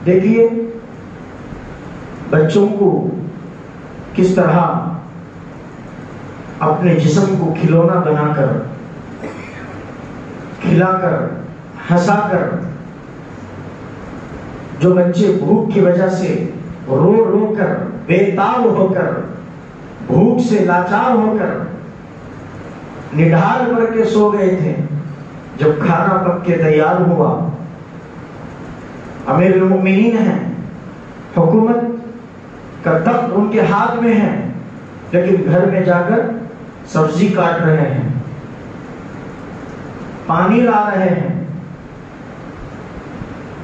دیکھیے بچوں کو کس طرح اپنے جسم کو کھلونا بنا کر، کھلا کر، ہنسا کر، جو بچے بھوک کی وجہ سے رو رو کر، بے تاب ہو کر، بھوک سے لاچار ہو کر نڈھال پڑ کے سو گئے تھے، جب کھانا پک کے تیار ہوا، امیر المؤمنین ہیں، حکومت کا تخت ان کے ہاتھ میں ہے، لیکن گھر میں جا کر سبزی کاٹ رہے ہیں، پانی لا رہے ہیں،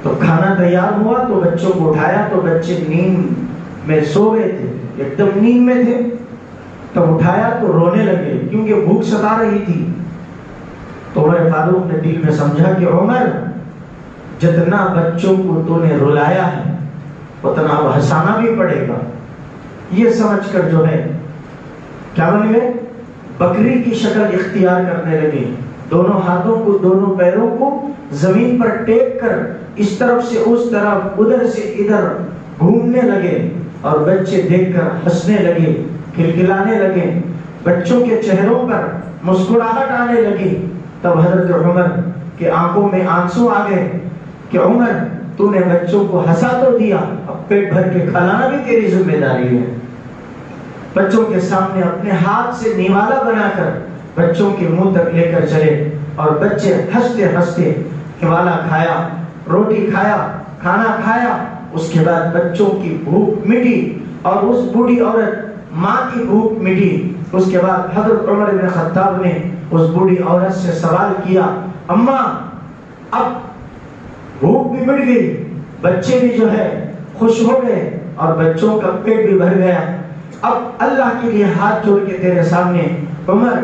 تو کھانا تیار ہوا تو بچوں کو اٹھایا تو بچے نیند میں سو گئے تھے، ایک دم نیند میں تھے، تب اٹھایا تو رونے لگے کیونکہ بھوک ستا رہی تھی۔ تو عمر فاروق نے دل میں سمجھا کہ عمر، جتنا بچوں کو تو نے رلایا ہے اتنا اب ہنسانا بھی پڑے گا۔ یہ سمجھ کر جو ہے کیا بن گئے، بکری کی شکل اختیار کرنے لگے، دونوں ہاتھوں کو، دونوں پیروں کو زمین پر ٹیک کر اس طرف سے اس طرف، ادھر سے ادھر گھومنے لگے، اور بچے دیکھ کر ہنسنے لگے، کھلکھلانے لگے، بچوں کے چہروں پر مسکراہٹ آنے لگی۔ تب حضرت عمر کے آنکھوں میں آنسو آ گئے کہ عمر، تو نے بچوں کو ہنسا تو دیا، اب پیٹ بھر کے کھلانا بھی تیری ذمہ داری ہے۔ بچوں کے سامنے اپنے ہاتھ سے نیوالا بنا کر بچوں کے منہ تک لے کر چلے، اور بچے ہنستے ہنستے نیوالا کھایا، روٹی کھایا، کھانا کھایا۔ اس کے بعد بچوں کی بھوک مٹی، اور اس بوڑھی عورت ماں کی بھوک مٹی۔ اس کے بعد حضرت عمر بن خطاب نے اس بوڑھی عورت سے سوال کیا، اماں اب بھوک بھی مٹ گئی، بچے بھی جو ہے خوش ہو گئے، اور بچوں کا پیٹ بھی بھر گیا، اب اللہ کے لیے ہاتھ جوڑ کے تیرے سامنے عمر،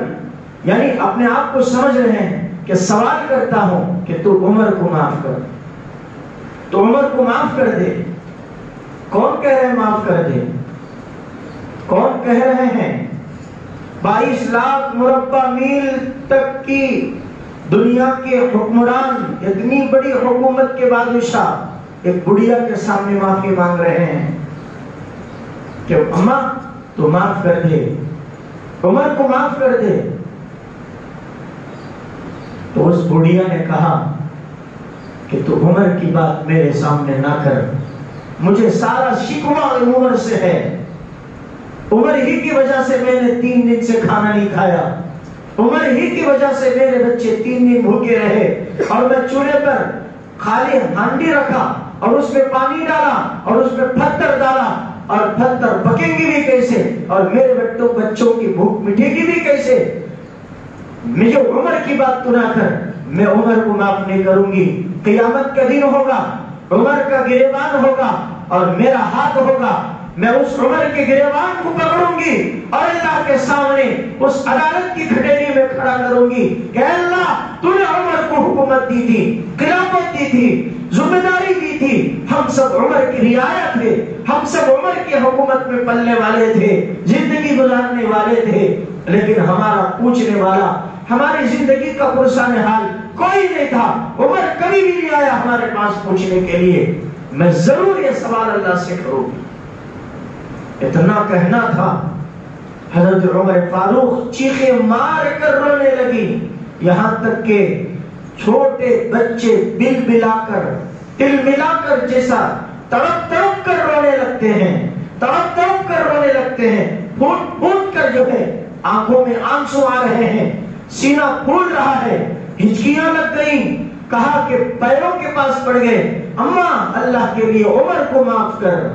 یعنی اپنے آپ کو سمجھ رہے ہیں کہ سوال کرتا ہوں کہ تو عمر کو معاف کر، تو عمر کو معاف کر دے۔ کون کہہ رہے ہیں معاف کر دے؟ کون کہہ رہے ہیں؟ 22 لاکھ مربع میل تک کی دنیا کے حکمران، اتنی بڑی حکومت کے بادشاہ ایک بڑھیا کے سامنے معافی مانگ رہے ہیں کہ اماں تو معاف کر دے، عمر کو معاف کر دے۔ تو اس بڑھیا نے کہا کہ تو عمر کی بات میرے سامنے نہ کر، مجھے سارا شکوہ عمر سے ہے، عمر ہی کی وجہ سے میں نے 3 دن سے کھانا نہیں کھایا، عمر ہی کی وجہ سے میرے بچے 3 دن بھوکے رہے، اور میں چولہے پر خالی ہانڈی رکھا اور اس میں پانی ڈالا اور اس میں پتھر ڈالا، اور پتھر پکیں گی بھی کیسے، اور میرے بچوں کی بھوک مٹے گی بھی کیسے؟ مجھے عمر کی بات تو نہ کر، میں عمر کو معاف نہیں کروں گی۔ قیامت کا دن ہوگا، عمر کا گریبان ہوگا اور میرا ہاتھ ہوگا، میں اس عمر کے گریبان کو پکڑوں گی اور اللہ کے سامنے اس عدالت کی کھٹیری میں کھڑا کروں گی کہ اللہ، تو نے عمر کو حکومت دی تھی، خلافت دی تھی، ذمہ داری دی تھی، ہم سب عمر کی رعایا تھے، ہم سب عمر کی حکومت میں پلنے والے تھے، زندگی گزارنے والے تھے، لیکن ہمارا پوچھنے والا، ہماری زندگی کا پرسان حال کوئی نہیں تھا، عمر کبھی بھی نہیں آیا ہمارے پاس پوچھنے کے لیے۔ میں ضرور یہ سوال اللہ سے کروں گی۔ اتنا کہنا تھا، حضرت عمر فاروق چیخے مار کر رونے لگی، یہاں تک کہ چھوٹے بچے بل بلا کر، تل ملا کر جیسا تڑپ تڑپ کر رونے لگتے ہیں، تڑپ تڑپ کر رونے لگتے ہیں، پھوٹ پھوٹ کر جو ہے آنکھوں میں آنسو آ رہے ہیں، سینہ پھول رہا ہے، ہچکیاں لگ گئیں، کہا کہ پیروں کے پاس پڑ گئے، اماں اللہ کے لیے عمر کو معاف کر،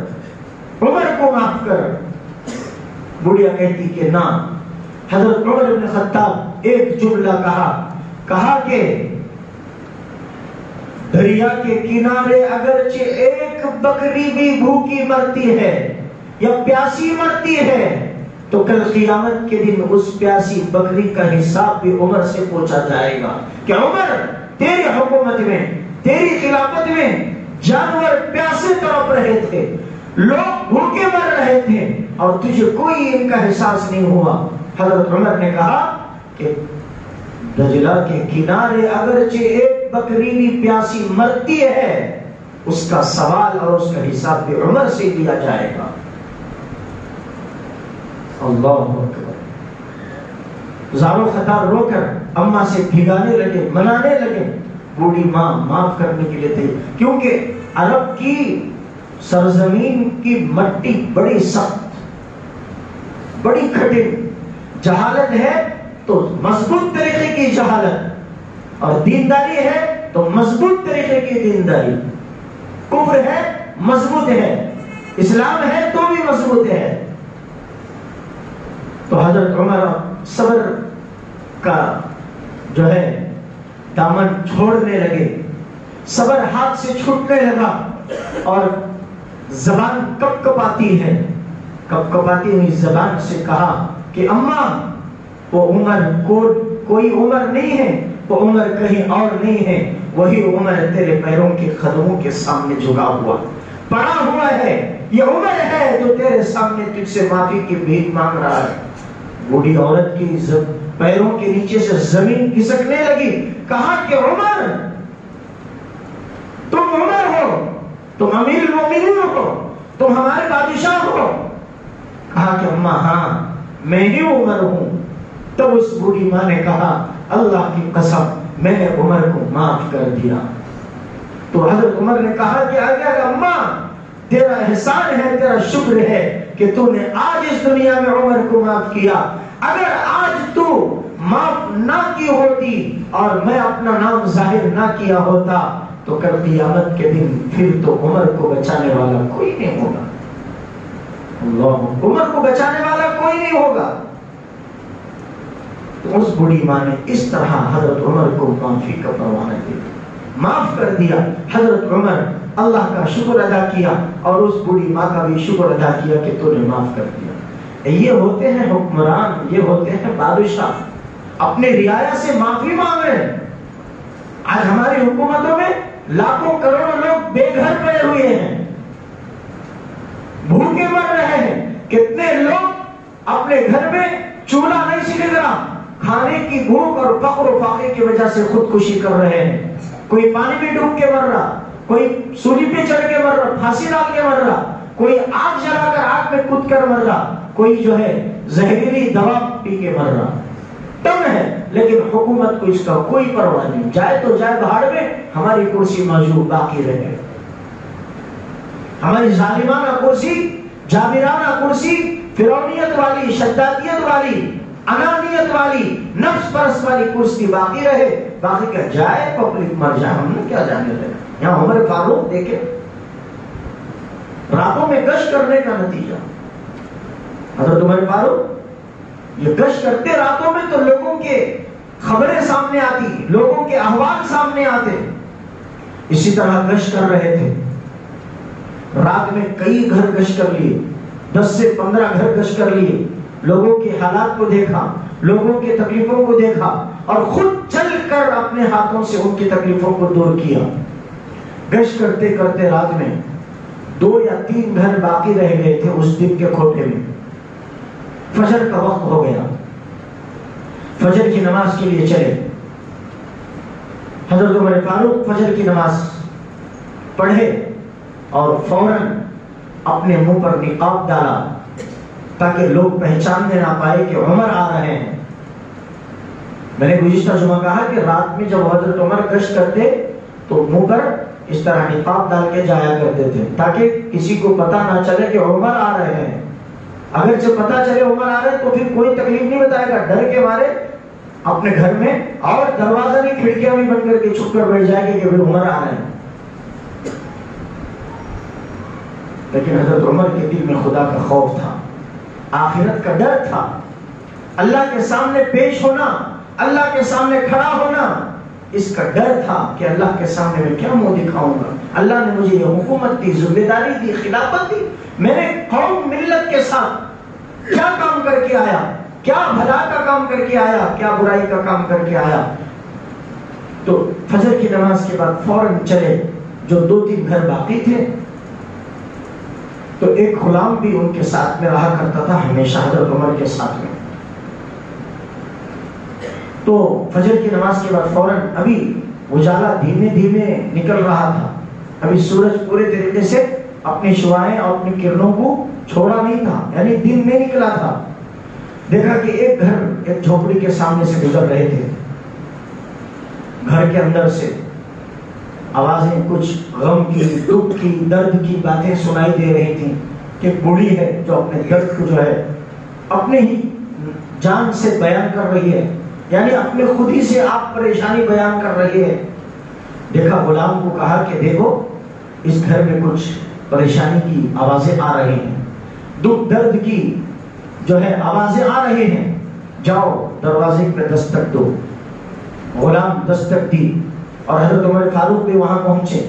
عمر کو معاف کر۔ بڑھیا کہتی کہ نہ۔ حضرت عمر بن خطاب ایک جملہ کہا کہ دریا کے کنارے اگرچہ ایک بکری بھی بھوکی مرتی ہے یا پیاسی مرتی ہے، تو کل قیامت کے دن اس پیاسی بکری کا حساب بھی عمر سے پوچھا جائے گا کہ عمر، تیری حکومت میں، تیری خلافت میں جانور پیاسے تڑپ رہے تھے، لوگ بھوکے مر رہے تھے، اور تجھے کوئی ان کا احساس نہیں ہوا۔ حضرت عمر نے کہا کہ دجلہ کے کنارے اگرچہ ایک بکری بھی پیاسی مرتی ہے، اس کا سوال اور اس کا حساب بھی عمر سے لیا جائے گا۔ اللہ اکبر۔ زارو خطار رو کر اماں سے بھگانے لگے، منانے لگے۔ بوڑھی ماں معاف کرنے کے لیے تھی، کیونکہ عرب کی سرزمین کی مٹی بڑی سخت، بڑی کھٹن، جہالت ہے تو مضبوط طریقے کی جہالت، اور دینداری ہے تو مضبوط طریقے کی دینداری، کفر ہے مضبوط ہے، اسلام ہے تو بھی مضبوط ہے۔ تو حضرت عمر صبر کا جو ہے دامن چھوڑنے لگے، صبر ہاتھ سے چھوٹنے لگا، اور زبان کپ کپاتی ہے، کپ کپاتی ہوئی زبان سے کہا کہ اماں وہ عمر کوئی عمر نہیں ہے، وہ عمر کہیں اور نہیں ہے، وہی عمر تیرے پیروں کے قدموں کے سامنے جھکا ہوا پڑا ہوا ہے، یہ عمر ہے جو تیرے سامنے تجھ سے معافی کی بھیک مانگ رہا ہے۔ بوڑھی عورت کی پیروں کے نیچے سے زمین کھسکنے لگی، کہا کہ عمر تم عمر ہو، تم امیر المومنین ہو، تم ہمارے بادشاہ ہو۔ کہا کہ اماں ہاں میں ہی عمر ہوں۔ تب اس بوڑھی ماں نے کہا اللہ کی قسم میں نے عمر کو معاف کر دیا۔ تو حضرت عمر نے کہا کہ اگر اماں تیرا احسان ہے، تیرا شکر ہے کہ تو نے آج اس دنیا میں عمر کو معاف کیا، اگر آج تو معاف نہ کی ہوتی اور میں اپنا نام ظاہر نہ کیا ہوتا تو کل قیامت کے دن پھر تو عمر کو بچانے والا کوئی نہیں ہوگا۔ اللہ، عمر کو بچانے والا کوئی نہیں ہوگا۔ تو اس بڑی ماں نے اس طرح حضرت عمر کو معافی کا پروانہ دیا، معاف کر دیا۔ حضرت عمر اللہ کا شکر ادا کیا اور اس بڑی ماں کا بھی شکر ادا کیا کہ تو نے معاف کر دیا۔ یہ ہوتے ہیں حکمران، یہ ہوتے ہیں بادشاہ، اپنے رعایا سے معافی مانگ رہے ہیں۔ آج ہماری حکومتوں میں لاکھوں کروڑوں لوگ بے گھر پڑے ہوئے ہیں، بھوکے مر رہے ہیں۔ کتنے لوگ اپنے گھر میں چولہا نہیں سلگ رہا، کھانے کی بھوک اور فقر و فاقے کی وجہ سے خودکشی کر رہے ہیں۔ کوئی پانی میں ڈوب کے مر رہا، کوئی سولی پہ چڑھ کے مر رہا، پھانسی ڈال کے مر رہا، کوئی آگ جلا کر آگ میں کود کر مر رہا، کوئی جو ہے زہریلی دوا پی کے مر رہا۔ تم ہے، لیکن حکومت کو اس کا کوئی پرواہ نہیں، جائے تو جائے بہاڑ میں، ہماری کرسی موجود باقی رہے۔ ہماری ظالمانہ کرسی، جابرانہ کرسی، فرعونیت والی، شدادیت والی، انانیت والی، نفس پرست والی کرسی باقی رہے، باقی کیا جائے پبلک مر جائے، ہم نے کیا جانے رہے۔ یہاں عمر فاروق دیکھیں، راتوں میں گشت کرنے کا نتیجہ، حضرت عمر فاروق یہ گشت کرتے راتوں میں تو لوگوں کے خبریں سامنے آتی، لوگوں کے احوال سامنے آتے، اسی طرح گشت کر رہے تھے۔ رات میں کئی گھر گشت کر لیے، 10 سے 15 گھر گشت کر لیے، لوگوں کے حالات کو دیکھا، لوگوں کے تکلیفوں کو دیکھا اور خود چل کر اپنے ہاتھوں سے ان کی تکلیفوں کو دور کیا۔ گشت کرتے کرتے رات میں 2 یا 3 گھر باقی رہ گئے تھے اس دن کے کھوٹے میں۔ فجر کا وقت ہو گیا، فجر کی نماز کے لیے چلے۔ حضرت عمر فاروق فجر کی نماز پڑھے اور فوراً اپنے منہ پر نقاب ڈالا تاکہ لوگ پہچاننے نہ پائے کہ عمر آ رہے ہیں۔ میں نے گزشتہ جمعہ کہا کہ رات میں جب حضرت عمر گشت کرتے تو منہ پر اس طرح نقاب ڈال کے جایا کرتے تھے تاکہ کسی کو پتہ نہ چلے کہ عمر آ رہے ہیں۔ اگر جب پتہ چلے عمر آ رہے ہیں تو پھر کوئی تکلیف نہیں بتائے گا، ڈر کے مارے اپنے گھر میں اور دروازہ نہیں کھڑکیاں بھی بند کر کے چھپ کر بیٹھ جائے گے کہ پھر عمر آ رہے ہیں۔ لیکن حضرت عمر کے دل میں خدا کا خوف تھا، آخرت کا ڈر تھا، اللہ کے سامنے پیش ہونا، اللہ کے سامنے کھڑا ہونا، اس کا ڈر تھا کہ اللہ کے سامنے میں کیا منہ دکھاؤں گا۔ اللہ نے مجھے یہ حکومت دی، ذمہ داری دی، خلافت دی، میں نے قوم ملت کے ساتھ کیا کام کر کے آیا، کیا بھلا کا کام کر کے آیا، کیا برائی کا کام کر کے آیا۔ تو فجر کی نماز کے بعد فوراً چلے، جو 2-3 گھر باقی تھے تو ایک غلام بھی ان کے ساتھ میں رہا کرتا تھا، ہمیشہ حضرت عمر کے ساتھ میں۔ تو فجر کی نماز کے بعد فوراً ابھی اجالا دھیمے دھیمے نکل رہا تھا، ابھی سورج پورے طریقے سے اپنی شعاعیں اور اپنی کرنوں کو چھوڑا نہیں تھا، یعنی دن نہیں نکلا تھا۔ دیکھا کہ ایک گھر ایک جھوپڑی کے سامنے سے گزر رہے تھے، گھر کے اندر سے آوازیں کچھ غم کی، دکھ کی، درد کی باتیں سنائی دے رہی تھیں کہ ایک بوڑھی ہے جو اپنے درد کو جو ہے اپنے ہی جان سے بیان کر رہی ہے، یعنی اپنے خود ہی سے آپ پریشانی بیان کر رہی ہے۔ دیکھا غلام کو، کہا کہ دیکھو اس گھر میں کچھ پریشانی کی آوازیں آ رہی ہیں، دکھ درد کی جو ہے آوازیں آ رہی ہیں، جاؤ دروازے پہ دستک دو۔ غلام دستک دی اور حضرت عمر فاروق بھی وہاں پہنچے۔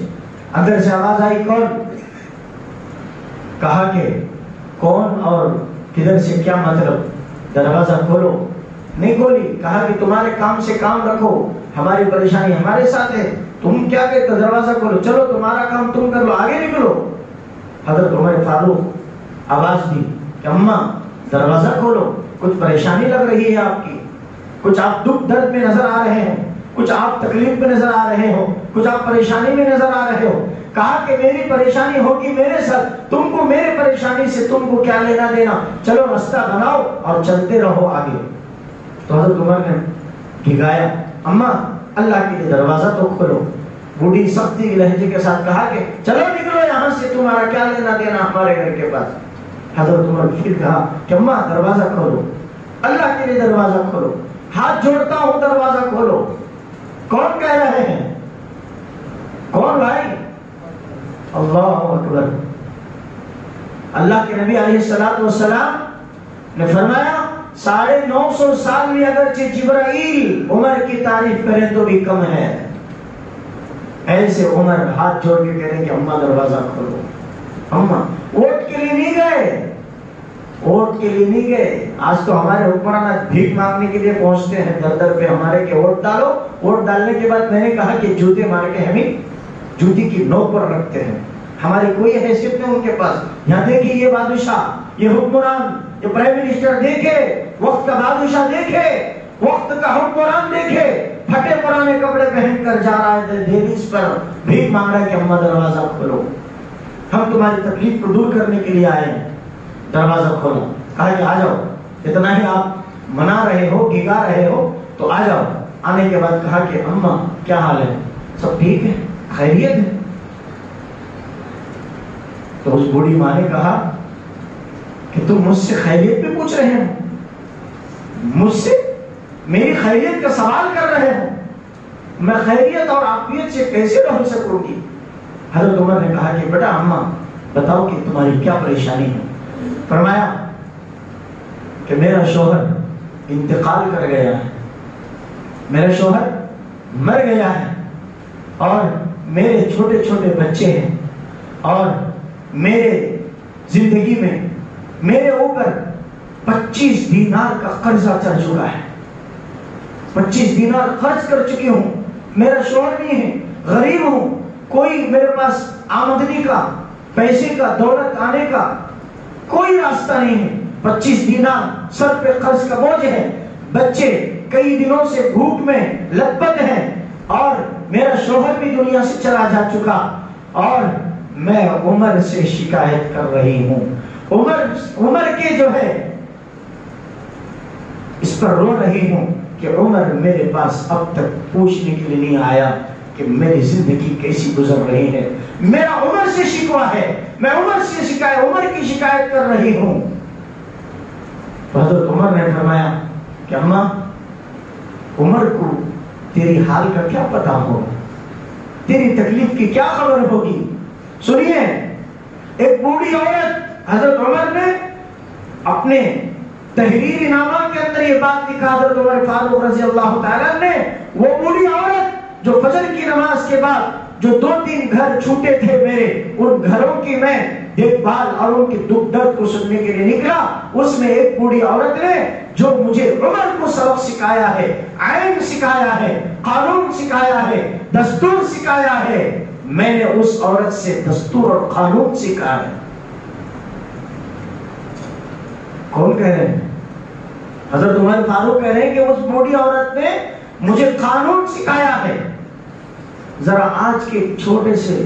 اندر سے آواز آئی، کون؟ کہا کہ کون اور کدھر سے، کیا مطلب؟ دروازہ کھولو۔ نہیں کھولی، کہا کہ تمہارے کام سے کام رکھو، ہماری پریشانی ہمارے ساتھ ہے، تم کیا کہتے؟ دروازہ کھولو، چلو تمہارا کام تم کر لو، آگے نکلو۔ حضرت عمر فاروق آواز دی کہ اماں دروازہ کھولو، کچھ پریشانی لگ رہی ہے آپ کی، کچھ آپ دکھ درد میں نظر آ رہے ہیں، کچھ آپ تکلیف میں نظر آ رہے ہو، کچھ آپ پریشانی میں نظر آ رہے ہو۔ کہا کہ میری پریشانی ہوگی میرے ساتھ، تم کو میرے پریشانی سے تم کو کیا لینا دینا، چلو راستہ بناؤ اور چلتے رہو آگے۔ تو حضرت عمر نے بھگایا، اماں اللہ کے لیے دروازہ تو کھولو۔ بوڑھی سختی کے لہجے کے ساتھ کہا کہ چلو نکلو یہاں سے، تمہارا کیا لینا دینا ہمارے گھر کے پاس۔ حضرت عمر پھر کہا کہ اماں دروازہ کھولو، اللہ کے لیے دروازہ کھولو، ہاتھ جوڑتا ہوں دروازہ کھولو۔ کون کہہ رہے ہیں؟ کون بھائی؟ اللہ اکبر۔ اللہ کے نبی علیہ السلام نے فرمایا 950 سال میں اگرچہ جبرائیل عمر کی تعریف کریں تو بھی کم ہے، ایسے عمر ہاتھ جوڑ کے کہہ رہے کہ اماں دروازہ کھولو۔ اماں ووٹ کے لیے نہیں گئے، ووٹ کے لیے نہیں گئے۔ آج تو ہمارے حکمران بھیک مانگنے کے لیے پہنچتے ہیں در در پہ ہمارے کہ ووٹ ڈالو۔ ووٹ ڈالنے کے بعد میں نے کہا کہ جوتے مار کے ہمیں جوتی کی نوک پر رکھتے ہیں، ہماری کوئی حیثیت نہیں ان کے پاس۔ یہاں دیکھیے یہ بادشاہ، یہ حکمران، یہ پرائم منسٹر دیکھے، وقت کا بادشاہ دیکھے، وقت کا حکمران دیکھے، پھٹے پرانے کپڑے پہن کر جا رہا ہے دہلیز پر، بھیک مانگ رہا ہے کہ اماں دروازہ کھولو، ہم تمہاری تکلیف کو دور کرنے کے لیے آئے ہیں، دروازہ کھولو۔ کہا کہ آ جاؤ، اتنا ہی آپ منا رہے ہو، بھگا رہے ہو تو آ جاؤ۔ آنے کے بعد کہا کہ اماں کیا حال ہے؟ سب ٹھیک ہے، خیریت ہے؟ تو اس بوڑھی ماں نے کہا کہ تم مجھ سے خیریت بھی پوچھ رہے ہو، مجھ سے میری خیریت کا سوال کر رہے ہو، میں خیریت اور عافیت سے کیسے رہ سکوں گی؟ حضرت عمر نے کہا کہ بیٹا اماں بتاؤ کہ تمہاری کیا پریشانی ہے؟ فرمایا کہ میرا شوہر انتقال کر گیا ہے، میرا شوہر مر گیا ہے، اور میرے چھوٹے چھوٹے بچے ہیں، اور میرے زندگی میں میرے اوپر 25 دینار کا قرضہ چڑھ چکا ہے، 25 دینار خرچ کر چکی ہوں، میرا شوہر نہیں ہے، غریب ہوں، کوئی میرے پاس آمدنی کا، پیسے کا، دولت آنے کا کوئی راستہ نہیں ہے، 25 دینار سر پہ قرض کا بوجھ ہے، بچے کئی دنوں سے بھوک میں لت پت ہیں، اور میرا شوہر بھی دنیا سے چلا جا چکا، اور میں عمر سے شکایت کر رہی ہوں، عمر کے جو ہے اس پر رو رہی ہوں کہ عمر میرے پاس اب تک پوچھنے کے لیے نہیں آیا کہ میری زندگی کیسی گزر رہی ہے، میرا عمر سے شکوہ ہے، میں عمر کی شکایت کر رہی ہوں۔ حضرت عمر نے فرمایا کہ اماں عمر کو تیری حال کا کیا پتا ہوگا، تیری تکلیف کی کیا خبر ہوگی؟ سنیے، ایک بوڑھی عورت، حضرت عمر نے اپنے تحریری نامہ کے اندر یہ بات لکھا، حضرت عمر فاروق رضی اللہ تعالیٰ نے، وہ بوڑھی عورت جو فجر کی نماز کے بعد جو 2-3 گھر چھوٹے تھے میرے، ان گھروں کی میں دیکھ بھال اور ان کے دکھ درد کو سننے کے لیے نکلا، اس میں ایک بوڑھی عورت نے جو مجھے عمر کو سبق سکھایا ہے، آئین سکھایا ہے، قانون سکھایا ہے، دستور سکھایا ہے، میں نے اس عورت سے دستور اور قانون سکھا ہے۔ کون کہہ رہے ہیں؟ حضرت عمر فاروق کہہ رہے ہیں کہ اس بوڑھی عورت نے مجھے قانون سکھایا ہے۔ ذرا آج کے چھوٹے سے